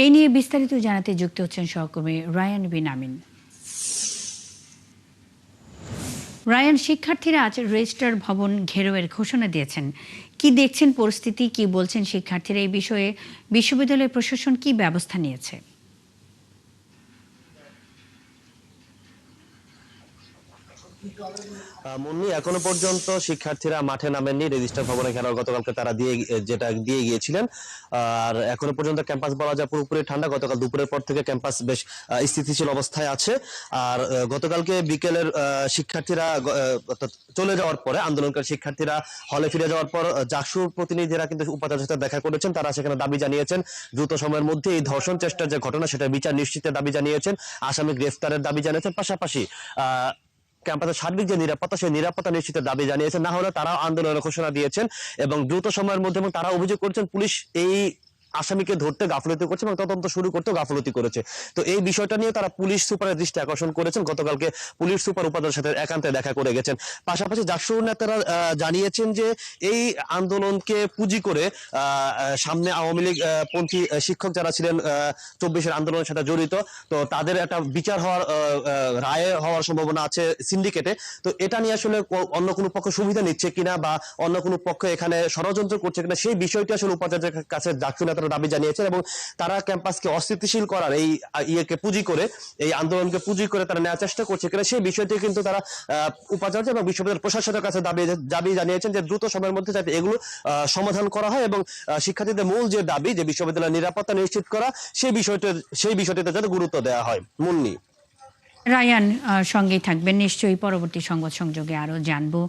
এই নিয়ে বিস্তারিত জানাতে যুক্ত হচ্ছেন সহকর্মী রায়ান বিন আমিন। রায়ান, শিক্ষার্থীরা আজ রেজিস্ট্রার ভবন ঘেরাওয়ের ঘোষণা দিয়েছেন। কি দেখছেন পরিস্থিতি, কি বলছেন শিক্ষার্থীরা? এই বিষয়ে বিশ্ববিদ্যালয় প্রশাসন কি ব্যবস্থা নিয়েছে? মুন্নি, এখনো পর্যন্ত শিক্ষার্থীরা মাঠে নামেননি। রেজিস্ট্রার ভবনে ঘেরাও গতকালকে তারা দিয়ে গিয়েছিলেন। আর এখনো পর্যন্ত ক্যাম্পাস বলা যায় পুরোপুরি ঠান্ডা। গতকাল দুপুরের পর থেকে ক্যাম্পাস বেশ স্থিতিশীল অবস্থায় আছে। আর গতকালকে বিকেলের শিক্ষার্থীরা অর্থাৎ চলে যাওয়ার পরে, আন্দোলনকারী শিক্ষার্থীরা হলে ফিরে যাওয়ার পর জাকসুর প্রতিনিধিরা কিন্তু উপাচার্যের সাথে দেখা করেছেন। তারা সেখানে দাবি জানিয়েছেন দ্রুত সময়ের মধ্যে এই ধর্ষণ চেষ্টার যে ঘটনা, সেটা বিচার নিশ্চিতের দাবি জানিয়েছেন, আসামি গ্রেফতারের দাবি জানিয়েছেন। পাশাপাশি ক্যাম্পাসের সার্বিক যে নিরাপত্তা, সেই নিরাপত্তা নিশ্চিতের দাবি জানিয়েছেন। না হলে তারাও আন্দোলনের ঘোষণা দিয়েছেন এবং দ্রুত সময়ের মধ্যে, এবং তারা অভিযোগ করেছেন পুলিশ এই আসামিকে ধরতে গাফলতি করছে এবং তদন্ত শুরু করতে গাফলতি করেছে। তো এই বিষয়টা নিয়ে তারা পুলিশ সুপারের দৃষ্টি আকর্ষণ করেছেন। গতকালকে পুলিশ সুপার উপাচার্যের সাথে একান্তে দেখা করে গেছেন। পাশাপাশি জাকসুর নেতারা জানিয়েছেন যে এই আন্দোলনকে পুঁজি করে সামনে আওয়ামী লীগ পন্থী শিক্ষক যারা ছিলেন 24-এর আন্দোলনের সাথে জড়িত, তো তাদের একটা বিচার হওয়ার রায় হওয়ার সম্ভাবনা আছে সিন্ডিকেটে। তো এটা নিয়ে আসলে অন্য কোনো পক্ষ সুবিধা নিচ্ছে কিনা বা অন্য কোনো পক্ষ এখানে ষড়যন্ত্র করছে কিনা, সেই বিষয়টি আসলে উপাচার্যের কাছে জাকসু নেতারা দাবি জানিয়েছেন। এবং তারা ক্যাম্পাসকে অস্থিতিশীল করার এই ইয়েকে পুঁজি করে, এই আন্দোলনকে পুঁজি করে তারা নেওয়ার চেষ্টা করছে কিনা, সেই বিষয়টি কিন্তু তারা উপাচার্য এবং বিশ্ববিদ্যালয় প্রশাসনের কাছে দাবি জানিয়েছেন যে দ্রুত সময়ের মধ্যে যাতে এগুলো সমাধান করা হয় এবং শিক্ষার্থীদের মূল যে দাবি, যে বিশ্ববিদ্যালয়ের নিরাপত্তা নিশ্চিত করা, সেই বিষয়টিতে যাতে গুরুত্ব দেওয়া হয়। মুন্নি। রায়ান সঙ্গেই থাকবেন নিশ্চয়ই। পরবর্তী সংবাদ সংযোগে আরও জানবো।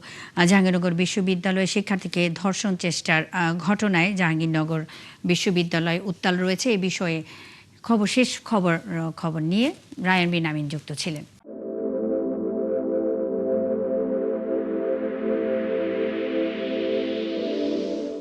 জাহাঙ্গীরনগর বিশ্ববিদ্যালয়ে শিক্ষার্থীকে ধর্ষণ চেষ্টার ঘটনায় জাহাঙ্গীরনগর বিশ্ববিদ্যালয় উত্তাল রয়েছে। এই বিষয়ে শেষ খবর নিয়ে রায়ান বিন আমিন যুক্ত ছিলেন।